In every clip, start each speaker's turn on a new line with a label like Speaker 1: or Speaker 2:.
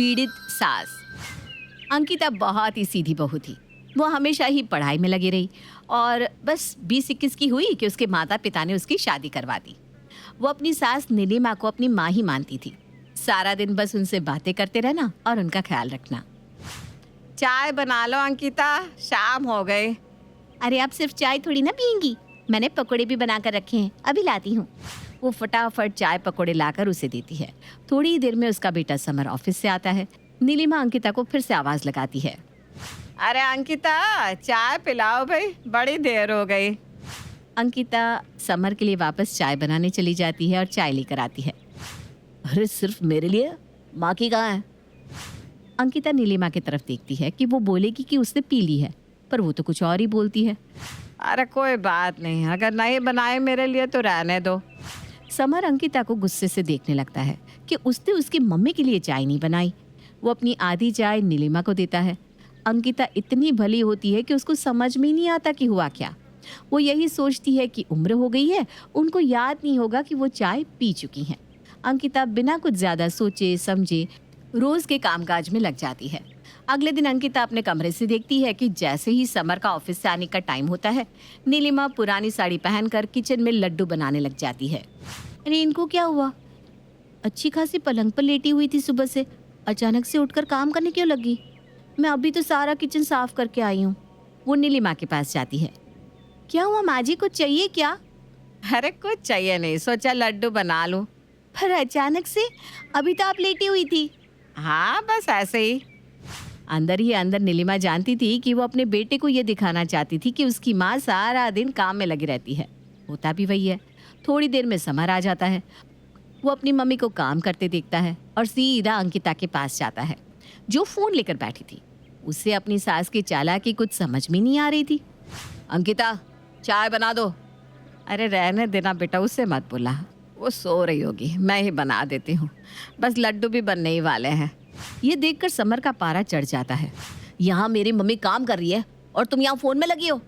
Speaker 1: पीड़ित सास। अंकिता बहुत ही सीधी बहू थी। वो हमेशा ही पढ़ाई में लगी रही और बस 20-21 की हुई कि उसके माता पिता ने उसकी शादी करवा दी। वो अपनी सास नीलिमा को अपनी माँ ही मानती थी। सारा दिन बस उनसे बातें करते रहना और उनका ख्याल रखना।
Speaker 2: चाय बना लो अंकिता, शाम हो गई।
Speaker 1: अरे आप सिर्फ चाय थोड़ी ना पियेंगी, मैंने पकोड़े भी बना कर रखे हैं, अभी लाती हूँ। वो फटाफट चाय पकोड़े लाकर उसे देती है। थोड़ी ही देर में उसका बेटा समर ऑफिस से आता है। नीलिमा अंकिता को फिर से आवाज लगाती है।
Speaker 2: अरे अंकिता, चाय पिलाओ भाई, बड़ी देर हो गई।
Speaker 1: अंकिता समर के लिए वापस चाय बनाने चली जाती है और चाय लेकर आती है। अरे सिर्फ मेरे लिए? माँ की कहाँ है? अंकिता नीलिमा की तरफ देखती है कि वो बोलेगी कि उसने पी ली है, पर वो तो कुछ और ही बोलती है।
Speaker 2: अरे कोई बात नहीं, अगर नहीं बनाए मेरे लिए तो रहने दो।
Speaker 1: समर अंकिता को गुस्से से देखने लगता है कि उसने उसकी मम्मी के लिए चाय नहीं बनाई। वो अपनी आधी चाय नीलिमा को देता है। अंकिता इतनी भली होती है कि उसको समझ में ही नहीं आता कि हुआ क्या। वो यही सोचती है कि उम्र हो गई है, उनको याद नहीं होगा कि वो चाय पी चुकी हैं। अंकिता बिना कुछ ज्यादा सोचे समझे रोज के कामकाज में लग जाती है। अगले दिन अंकिता अपने कमरे से देखती है कि जैसे ही समर का ऑफिस से आने का टाइम होता है, नीलिमा पुरानी साड़ी पहनकर किचन में लड्डू बनाने लग जाती है। अरे इनको क्या हुआ? अच्छी खासी पलंग पर लेटी हुई थी सुबह से, अचानक से उठकर काम करने क्यों लगी? मैं अभी तो सारा किचन साफ करके आई हूँ। वो नीलिमा के पास जाती है। क्या हुआ माँ जी, कुछ चाहिए क्या?
Speaker 2: अरे कुछ चाहिए नहीं, सोचा लड्डू बना लूं।
Speaker 1: पर अचानक से, अभी तो आप लेटी हुई थी।
Speaker 2: हाँ बस ऐसे ही।
Speaker 1: अंदर ही अंदर नीलिमा जानती थी कि वो अपने बेटे को ये दिखाना चाहती थी कि उसकी माँ सारा दिन काम में लगी रहती है। होता भी वही है। थोड़ी देर में समर आ जाता है। वो अपनी मम्मी को काम करते देखता है और सीधा अंकिता के पास जाता है, जो फोन लेकर बैठी थी। उसे अपनी सास की चालाकी कुछ समझ में नहीं आ रही थी।
Speaker 2: अंकिता, चाय बना दो। अरे रहने देना बेटा, उससे मत बोला, वो सो रही होगी, मैं ही बना देती हूँ। बस लड्डू भी बनने ही वाले हैं।
Speaker 1: ये देखकर समर का पारा चढ़ जाता है। यहाँ मेरी मम्मी काम कर रही है और तुम यहाँ फोन में लगी हो।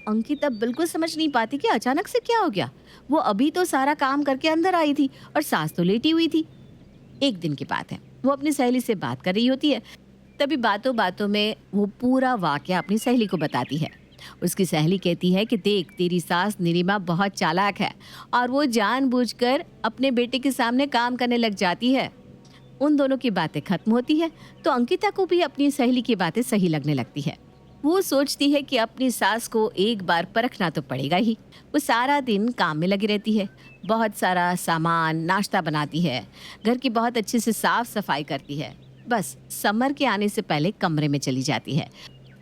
Speaker 1: अंकिता बिल्कुल समझ नहीं पाती कि अचानक से क्या हो गया। वो अभी तो सारा काम करके अंदर आई थी और सास तो लेटी हुई थी। एक दिन की बात है, वो अपनी सहेली से बात कर रही होती है। तभी बातों बातों में वो पूरा वाकया अपनी सहेली को बताती है। उसकी सहेली कहती है कि देख, तेरी सास नीलिमा बहुत चालाक है और वो जानबूझकर अपने बेटे के सामने काम करने लग जाती है। उन दोनों की बातें खत्म होती है तो अंकिता को भी अपनी सहेली की बातें सही लगने लगती है। वो सोचती है कि अपनी सास को एक बार परखना तो पड़ेगा ही। वो सारा दिन काम में लगी रहती है, बहुत सारा सामान नाश्ता बनाती है, घर की बहुत अच्छे से साफ सफाई करती है। बस समर के आने से पहले कमरे में चली जाती है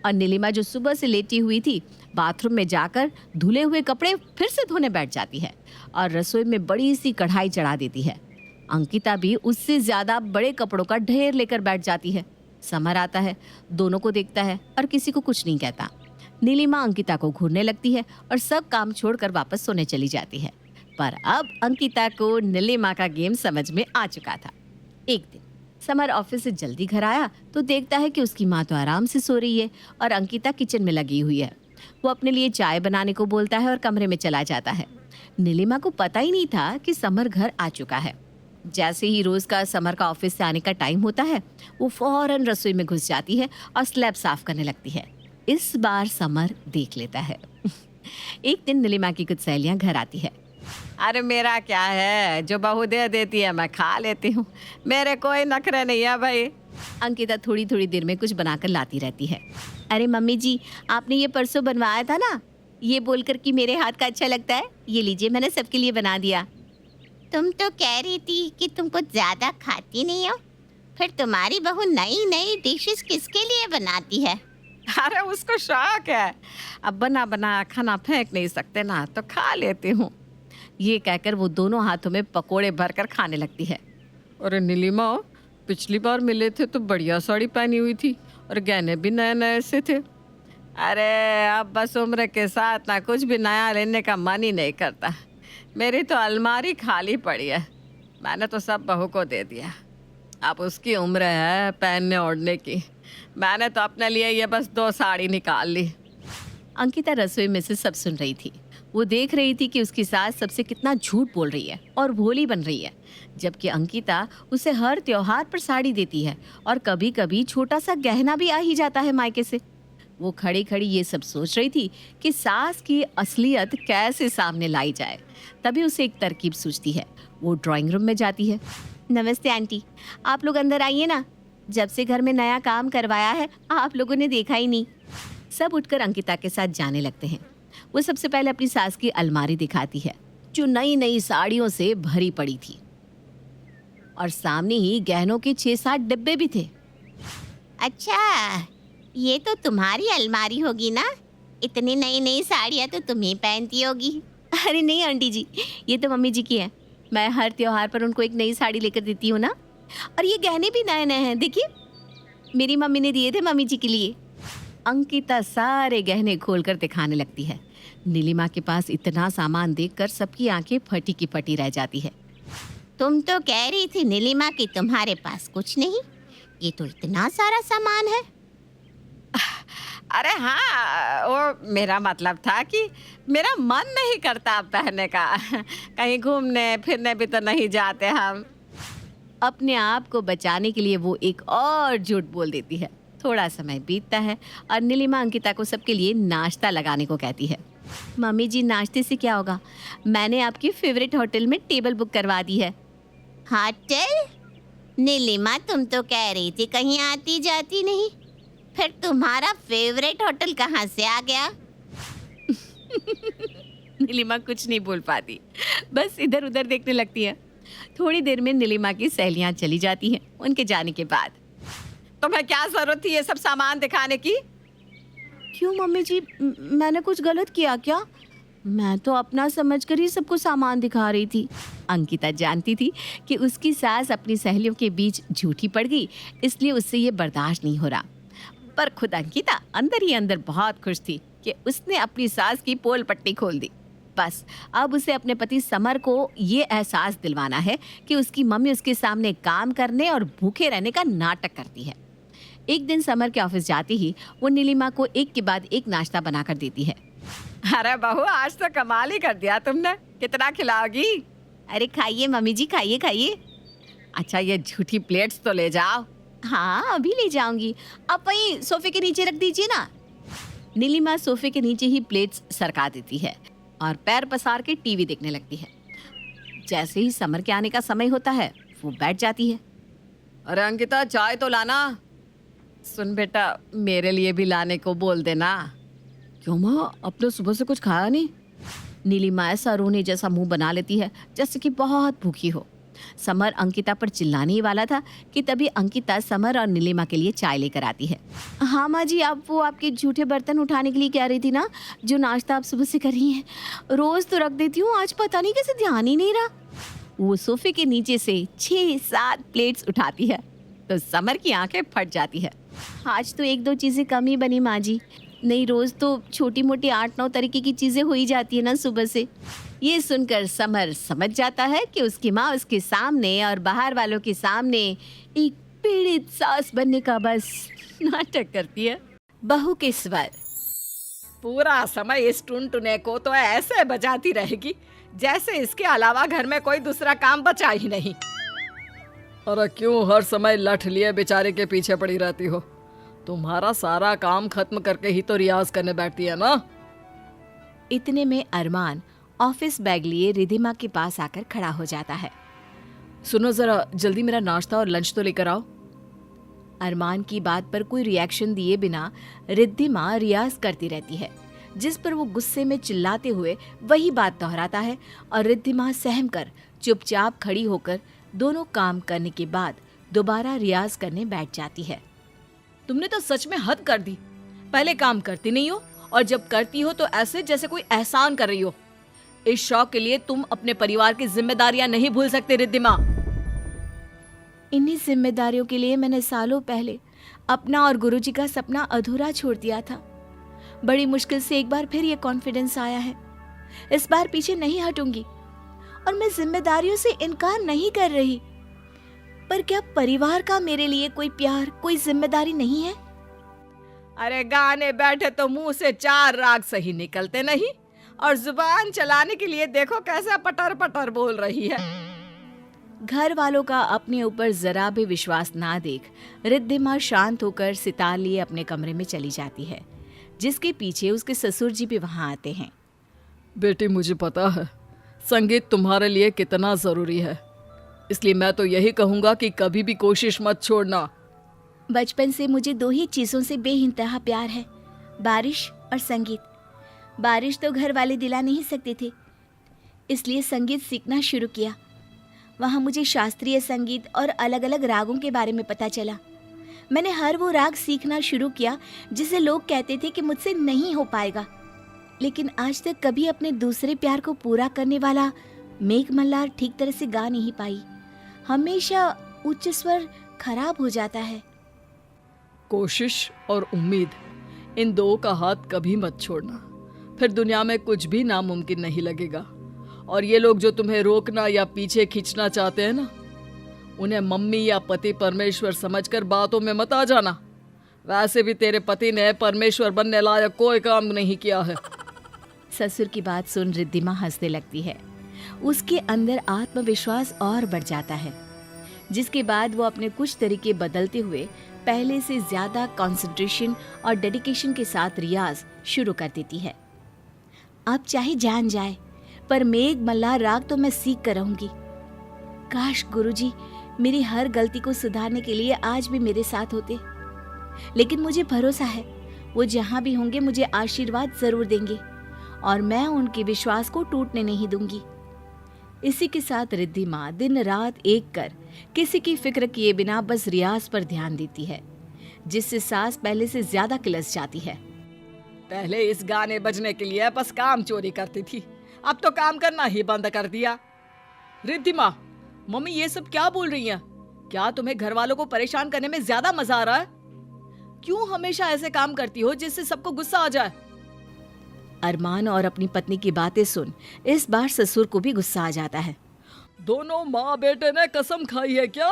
Speaker 1: और नीलिमा जो सुबह से लेटी हुई थी, बाथरूम में जाकर धुले हुए कपड़े फिर से धोने बैठ जाती है और रसोई में बड़ी सी कढ़ाई चढ़ा देती है। अंकिता भी उससे ज्यादा बड़े कपड़ों का ढेर लेकर बैठ जाती है। समर आता है, दोनों को देखता है और किसी को कुछ नहीं कहता। नीलिमा अंकिता को घूरने लगती है और सब काम छोड़कर वापस सोने चली जाती है। पर अब अंकिता को नीलिमा का गेम समझ में आ चुका था। एक दिन समर ऑफिस से जल्दी घर आया तो देखता है कि उसकी माँ तो आराम से सो रही है और अंकिता किचन में लगी हुई है। वो अपने लिए चाय बनाने को बोलता है और कमरे में चला जाता है। नीलिमा को पता ही नहीं था कि समर घर आ चुका है। जैसे ही रोज का समर का ऑफिस से आने का टाइम होता है, वो फौरन रसोई में घुस जाती है और स्लैब साफ करने लगती है। इस बार समर देख लेता है। एक दिन नीलिमा की कुछ सहेलियां घर आती है।
Speaker 2: अरे मेरा क्या है, जो बहू दे देती है मैं खा लेती हूँ, मेरे कोई नखरे नहीं है भाई।
Speaker 1: अंकिता थोड़ी थोड़ी देर में कुछ बनाकर लाती रहती है। अरे मम्मी जी, आपने ये परसों बनवाया था ना, ये बोलकर कि मेरे हाथ का अच्छा लगता है, ये लीजिए मैंने सबके लिए बना दिया।
Speaker 3: तुम तो कह रही थी कि तुम कुछ ज्यादा खाती नहीं हो, फिर तुम्हारी बहू नई नई डिशेस किसके लिए बनाती है?
Speaker 2: अरे उसको शौक है, अब बना बना खाना फेंक नहीं सकते ना, तो खा लेती हूँ।
Speaker 1: ये कहकर वो दोनों हाथों में पकोड़े भरकर खाने लगती है।
Speaker 2: अरे नीलिमा, पिछली बार मिले थे तो बढ़िया साड़ी पहनी हुई थी और गहने भी नए नए से थे। अरे अब बस उम्र के साथ ना कुछ भी नया लेने का मन ही नहीं करता। मेरी तो अलमारी खाली पड़ी है, मैंने तो सब बहू को दे दिया। अब उसकी उम्र है पहनने ओढ़ने की, मैंने तो अपने लिए ये बस 2 साड़ी निकाल ली।
Speaker 1: अंकिता रसोई में से सब सुन रही थी। वो देख रही थी कि उसकी सास सबसे कितना झूठ बोल रही है और भोली बन रही है, जबकि अंकिता उसे हर त्योहार पर साड़ी देती है और कभी कभी छोटा सा गहना भी आ ही जाता है मायके से। वो खड़ी खड़ी ये सब सोच रही थी कि सास की असलियत कैसे सामने लाई जाए। तभी उसे एक तरकीब सूझती है। वो ड्राइंग रूम में जाती है। नमस्ते आंटी, आप लोग अंदर आइए ना। जब से घर में नया काम करवाया है आप लोगों ने देखा ही नहीं। सब उठकर अंकिता के साथ जाने लगते हैं। वो सबसे पहले अपनी सास की अलमारी दिखाती है जो नई नई साड़ियों से भरी पड़ी थी और सामने ही गहनों के 6-7 डिब्बे भी थे।
Speaker 3: अच्छा, ये तो तुम्हारी अलमारी होगी ना? इतनी नई नई साड़ियाँ तो तुम ही पहनती होगी।
Speaker 1: अरे नहीं आंटी जी, ये तो मम्मी जी की है। मैं हर त्योहार पर उनको एक नई साड़ी लेकर देती हूँ ना। और ये गहने भी नए नए हैं, देखिए मेरी मम्मी ने दिए थे मम्मी जी के लिए। अंकिता सारे गहने खोलकर दिखाने लगती है। नीलिमा के पास इतना सामान देखकर सबकी आंखें फटी की फटी रह जाती है।
Speaker 3: तुम तो कह रही थी नीलिमा कि तुम्हारे पास कुछ नहीं, ये तो इतना सारा सामान है।
Speaker 2: अरे हाँ, वो मेरा मतलब था कि मेरा मन नहीं करता पहनने का। कहीं घूमने फिरने भी तो नहीं जाते हम।
Speaker 1: अपने आप को बचाने के लिए वो एक और झूठ बोल देती है। थोड़ा समय बीतता है और नीलिमा अंकिता को सबके लिए नाश्ता लगाने को कहती है। मम्मी जी, नाश्ते से क्या होगा? मैंने आपकी फेवरेट होटल में टेबल बुक करवा दी है।
Speaker 3: होटल? नीलिमा, तुम तो कह रही थी कहीं आती जाती नहीं, फिर तुम्हारा फेवरेट होटल कहाँ से आ गया?
Speaker 1: नीलिमा कुछ नहीं बोल पाती, बस इधर उधर देखने लगती है। थोड़ी देर में नीलिमा की सहेलियां चली जाती हैं। उनके जाने के बाद
Speaker 2: तुम्हें क्या जरूरत थी ये सब सामान दिखाने की?
Speaker 1: क्यों मम्मी जी, मैंने कुछ गलत किया क्या? मैं तो अपना समझकर ही सबको सामान दिखा रही थी। अंकिता जानती थी कि उसकी सास अपनी सहेलियों के बीच झूठी पड़ गई, इसलिए उससे ये बर्दाश्त नहीं हो रहा। पर खुद अंकिता अंदर ही अंदर बहुत खुश थी कि उसने अपनी सास की पोल पट्टी खोल दी। बस अब उसे अपने पति समर को ये एहसास दिलवाना है कि उसकी मम्मी उसके सामने काम करने और भूखे रहने का नाटक करती है। एक दिन समर के ऑफिस जाते ही वो नीलिमा को एक के बाद एक नाश्ता बनाकर देती है।
Speaker 2: अरे बहू, आज तो कमाल ही कर दिया तुमने। कितना खिलाओगी?
Speaker 1: अरे खाइए मम्मी जी, खाइए खाइए।
Speaker 2: अच्छा, ये झूठी प्लेट्स तो ले जाओ।
Speaker 1: हाँ अभी ले जाऊंगी, आप वहीं सोफे के नीचे रख दीजिए ना। नीलिमा सोफे के नीचे ही प्लेट्स सरका देती है और पैर पसार के टीवी देखने लगती है। जैसे ही समर के आने का समय होता है वो बैठ जाती है।
Speaker 2: अरे अंकिता, चाय तो लाना। सुन बेटा, मेरे लिए भी लाने को बोल देना।
Speaker 1: क्यों माँ, अपने सुबह से कुछ खाया नहीं? नीलिमा ऐसा रोने जैसा मुंह बना लेती है जैसे कि बहुत भूखी हो। समर अंकिता पर चिल्लाने ही वाला था कि तभी अंकिता समर और नीलिमा के लिए चाय लेकर आती है। हाँ माँ जी, आप वो आपके झूठे बर्तन उठाने के लिए कह रही थी ना, जो नाश्ता आप सुबह से कर रही हैं। रोज तो रख देती हूँ, आज पता नहीं कैसे ध्यान ही नहीं रहा। वो सोफे के नीचे से 6-7 प्लेट्स उठाती है तो समर की आंखें फट जाती है। आज तो 1-2 चीजें कम ही बनी माँ जी, नहीं रोज तो छोटी मोटी 8-9 तरीके की चीजें हो ही जाती है ना सुबह से। ये सुनकर समर समझ जाता है कि उसकी माँ उसके सामने और बाहर वालों के सामने एक पीड़ित सास बनने का बस नाटक करती है। बहू के स्वर।
Speaker 2: पूरा समय इस टुनटुने को तो ऐसे बजाती रहेगी जैसे इसके अलावा घर में कोई दूसरा काम बचा ही नहीं। अरे क्यों हर समय लठ लिए बेचारे के पीछे पड़ी रहती हो? तुम्हारा सारा काम खत्म करके ही तो रियाज करने बैठती है ना।
Speaker 1: इतने में अरमान ऑफिस बैग लिए रिधिमा के पास आकर खड़ा हो जाता है।
Speaker 2: सुनो जरा, जल्दी मेरा नाश्ता और लंच तो लेकर आओ।
Speaker 1: अरमान की बात पर कोई रिएक्शन दिए बिना रिद्धिमा रियाज करती रहती है, जिस पर वो गुस्से में चिल्लाते हुए वही बात दोहराता है और रिद्धिमा सहम कर चुपचाप खड़ी होकर दोनों काम करने के बाद दोबारा रियाज करने बैठ जाती है।
Speaker 2: तुमने तो सच में हद कर दी। पहले काम करती नहीं हो और जब करती हो तो ऐसे जैसे कोई एहसान कर रही हो। इस शौक के लिए तुम अपने परिवार की जिम्मेदारियां नहीं भूल सकते रिद्धिमा।
Speaker 1: इन्हीं जिम्मेदारियों के लिए मैंने सालों पहले अपना और गुरुजी का सपना अधूरा छोड़ दिया था। बड़ी मुश्किल से एक बार फिर ये कॉन्फिडेंस आया है। इस बार पीछे नहीं हटूंगी और मैं जिम्मेदारियों से इनकार नहीं कर रही। पर क्या परिवार का मेरे लिए कोई प्यार, कोई जिम्मेदारी नहीं है?
Speaker 2: अरे गाने बैठे तो मुंह से 4 राग सही निकलते नहीं और जुबान चलाने के लिए देखो कैसा पटर पटर बोल रही है।
Speaker 1: घर वालों का अपने ऊपर जरा भी विश्वास ना देख रिद्धिमा शांत होकर सितार लिए अपने कमरे में चली जाती है, जिसके पीछे उसके ससुर जी भी वहां आते हैं।
Speaker 4: बेटी, मुझे पता है संगीत तुम्हारे लिए कितना ज़रूरी है, इसलिए मैं तो यही कहूँगा कि कभी भी कोशिश मत छोड़ना।
Speaker 1: बचपन से मुझे दो ही चीज़ों से बेइंतहा प्यार है, बारिश और संगीत। बारिश तो घर वाले दिला नहीं सकते थे, इसलिए संगीत सीखना शुरू किया। वहाँ मुझे शास्त्रीय संगीत और अलग अलग रागों के बारे में पता चला। मैंने हर वो राग सीखना शुरू किया जिसे लोग कहते थे कि मुझसे नहीं हो पाएगा, लेकिन आज तक कभी अपने दूसरे प्यार को पूरा करने वाला मेघ मल्हार ठीक तरह से गा नहीं पाई। हमेशा उच्च स्वर खराब हो जाता है।
Speaker 4: कोशिश और उम्मीद, इन दो का हाथ कभी मत छोड़ना, फिर दुनिया में कुछ भी नामुमकिन नहीं लगेगा। और ये लोग जो तुम्हें रोकना या पीछे खींचना चाहते हैं ना, उन्हें मम्मी या पति परमेश्वर समझकर बातों में मत आ जाना। वैसे भी तेरे पति ने परमेश्वर बनने लायक कोई काम नहीं किया है।
Speaker 1: ससुर की बात सुन रिद्धिमा हंसने लगती है। उसके अंदर आत्मविश्वास और बढ़ जाता है, जिसके बाद वो अपने कुछ तरीके बदलते हुए पहले से ज्यादा कंसंट्रेशन और डेडिकेशन के साथ रियाज शुरू कर देती है। अब चाहे जान जाए, पर मेघ मल्हार राग तो मैं सीख कर रहूंगी। काश गुरुजी मेरी हर गलती को सुधारने के लिए आज भी मेरे साथ होते, लेकिन मुझे भरोसा है वो जहां भी होंगे मुझे आशीर्वाद जरूर देंगे और मैं उनके विश्वास को टूटने नहीं दूंगी। इसी के साथ रिद्धिमा दिन रात एक कर किसी की फिक्र किए बिना बस रियाज पर ध्यान देती है, जिससे सांस पहले से ज्यादा किलस जाती है।
Speaker 4: पहले इस गाने बजने के लिए बस काम चोरी करती थी, अब तो काम करना ही बंद कर दिया। रिद्धिमा, मम्मी ये सब क्या बोल रही हैं? क्या तुम्हें घर वालों को परेशान करने में ज्यादा मजा आ रहा है? क्यों हमेशा ऐसे काम करती हो जिससे सबको गुस्सा आ जाए?
Speaker 1: अरमान और अपनी पत्नी की बातें सुन इस बार ससुर को भी गुस्सा आ जाता है।
Speaker 4: दोनों माँ बेटे ने कसम खाई है क्या?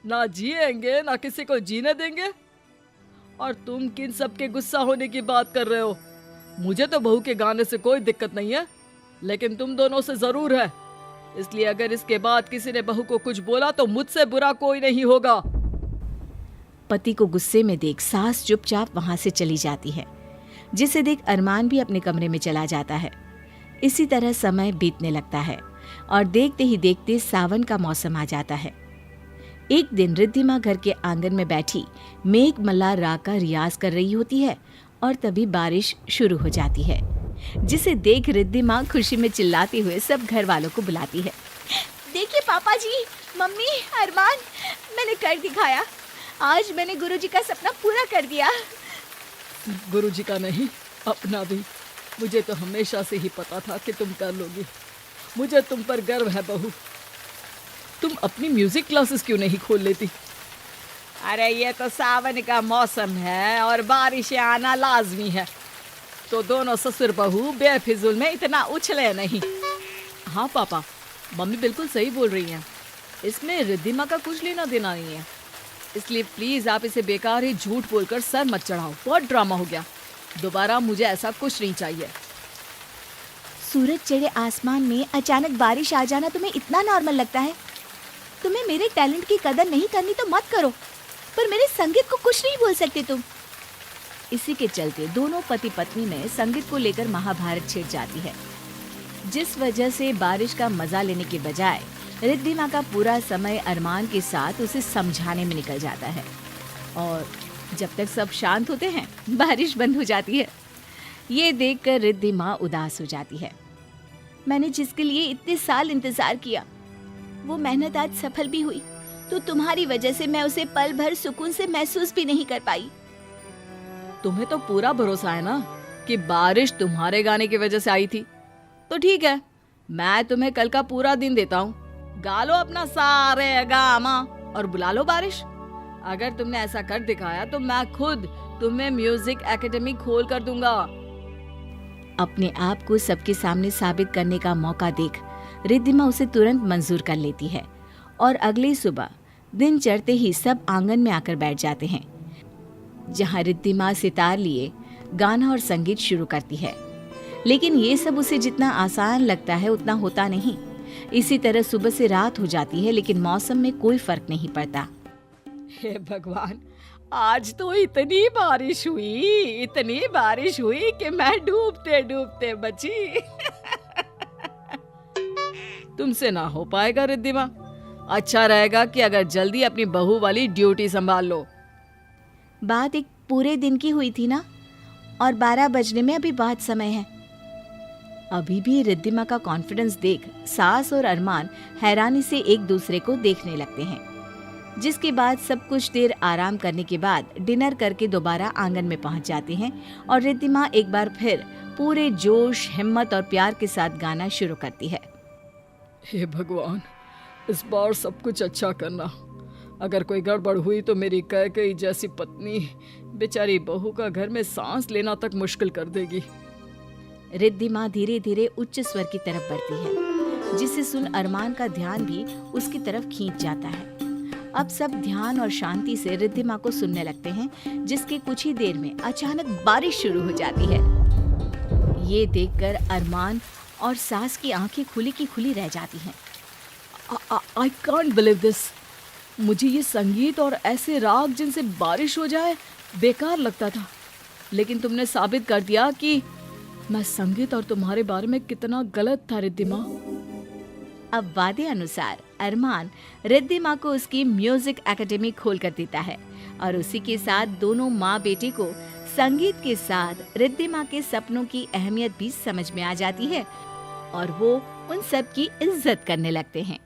Speaker 4: ना जिएंगे ना किसी को जीने देंगे, और तुम किन सबके गुस्सा होने की बात कर रहे हो? मुझे तो बहू के गाने से कोई दिक्कत नहीं है, लेकिन तुम दोनों से जरूर है। इसलिए अगर इसके बाद किसी ने बहू को कुछ बोला तो मुझसे बुरा कोई नहीं होगा।
Speaker 1: पति को गुस्से में देख सास चुपचाप वहां से चली जाती है, जिसे देख अरमान भी अपने कमरे में चला जाता है। इसी तरह समय बीतने लगता है और देखते ही देखते सावन का मौसम आ जाता है। एक दिन रिद्धिमा घर के आंगन में बैठी मेघ मल्हार राग का रियाज कर रही होती है और तभी बारिश शुरू हो जाती है, जिसे देख रिद्धिमा खुशी में चिल्लाते हुए सब घर वालों को बुलाती है। देखिए पापा जी, मम्मी, अरमान, मैंने कर दिखाया। आज मैंने गुरुजी का सपना पूरा कर दिया।
Speaker 4: गुरुजी का नहीं, अपना भी। मुझे तो हमेशा से ही पता था कि तुम कर लोगी। मुझे तुम पर गर्व है बहू। तुम अपनी म्यूजिक क्लासेस क्यों नहीं खोल लेती?
Speaker 2: अरे ये तो सावन का मौसम है और बारिशें आना लाजमी है, तो दोनों ससुर बहू बेफिजुल में इतना उछले नहीं।
Speaker 4: हाँ पापा, मम्मी बिल्कुल सही बोल रही हैं। इसमें रिद्धिमा का कुछ लेना देना नहीं है, इसलिए प्लीज आप इसे बेकार ही झूठ बोलकर सर मत चढ़ाओ। बहुत ड्रामा हो गया, दोबारा मुझे ऐसा कुछ नहीं चाहिए।
Speaker 1: सूरज चढ़े आसमान में अचानक बारिश आ जाना तुम्हें इतना नॉर्मल लगता है? तुम्हें मेरे टैलेंट की कदर नहीं करनी तो मत करो, पर मेरे संगीत को कुछ नहीं बोल सकते तुम। इसी के चलते दोनों पति पत्नी में संगीत को लेकर महाभारत छिड़ जाती है, जिस वजह से बारिश का मजा लेने के बजाय रिद्धिमा का पूरा समय अरमान के साथ उसे समझाने में निकल जाता है। और जब तक सब शांत होते हैं बारिश बंद हो जाती है। ये देखकर रिद्धिमा उदास हो जाती है। मैंने जिसके लिए इतने साल इंतजार किया वो मेहनत आज सफल भी हुई, तो तुम्हारी वजह से मैं उसे पल भर सुकून से महसूस भी नहीं कर पाई।
Speaker 4: तुम्हें तो पूरा भरोसा है ना कि बारिश तुम्हारे गाने की वजह से आई थी, तो ठीक है, मैं तुम्हें कल का पूरा दिन देता हूँ। गा लो अपना सारे गामा और बुला लो बारिश। अगर तुमने ऐसा कर दिखाया तो मैं खुद तुम्हें म्यूजिक एकेडमी खोल कर दूंगा।
Speaker 1: अपने आप को सबके सामने साबित करने का मौका देख रिद्धिमा उसे तुरंत मंजूर कर लेती है और अगली सुबह दिन चढ़ते ही सब आंगन में आकर बैठ जाते हैं, जहां रिद्धिमा सितार लिए गाना और संगीत शुरू करती है। लेकिन ये सब उसे जितना आसान लगता है उतना होता नहीं। इसी तरह सुबह से रात हो जाती है लेकिन मौसम में कोई फर्क नहीं पड़ता।
Speaker 4: हे भगवान, आज तो इतनी बारिश हुई कि मैं डूबते डूबते बची। तुमसे ना हो पाएगा रिद्धिमा। अच्छा रहेगा कि अगर जल्दी अपनी बहू वाली ड्यूटी संभाल लो।
Speaker 1: बात एक पूरे दिन की हुई थी ना, और 12 बजने में अभी बहुत समय है। अभी भी रिद्धिमा का कॉन्फिडेंस देख सास और अरमान हैरानी से एक दूसरे को देखने लगते हैं। जिसके बाद सब कुछ देर आराम करने के बाद डिनर करके दोबारा आंगन में पहुंच जाते हैं और रिद्धिमा एक बार फिर पूरे जोश, हिम्मत और प्यार के साथ गाना शुरू करती है।
Speaker 4: हे भगवान, इस बार सब कुछ अच्छा करना। अगर कोई गड़बड़ हुई तो मेरी कैकेयी जैसी पत्नी बेचारी बहू का घर में सांस लेना तक मुश्किल कर देगी।
Speaker 1: रिद्धिमा धीरे धीरे उच्च स्वर की तरफ बढ़ती है, जिसे सुन अरमान का ध्यान भी उसकी तरफ खींच जाता है। अब सब ध्यान और शांति से रिद्धिमा को सुनने लगते हैं, जिसके कुछ ही देर में अचानक बारिश शुरू हो जाती है। ये देखकर अरमान और सास की आंखें खुली की खुली रह जाती हैं।
Speaker 4: I can't believe this. मुझे ये संगीत और ऐसे राग जिनसे बारिश हो जाए बेकार लगता था, लेकिन तुमने साबित कर दिया कि मैं संगीत और तुम्हारे बारे में कितना गलत था रिद्धिमा।
Speaker 1: अब वादे अनुसार अरमान रिद्धिमा को उसकी म्यूजिक एकेडमी खोल कर देता है और उसी के साथ दोनों माँ बेटे को संगीत के साथ रिद्धिमा के सपनों की अहमियत भी समझ में आ जाती है और वो उन सब की इज्जत करने लगते हैं।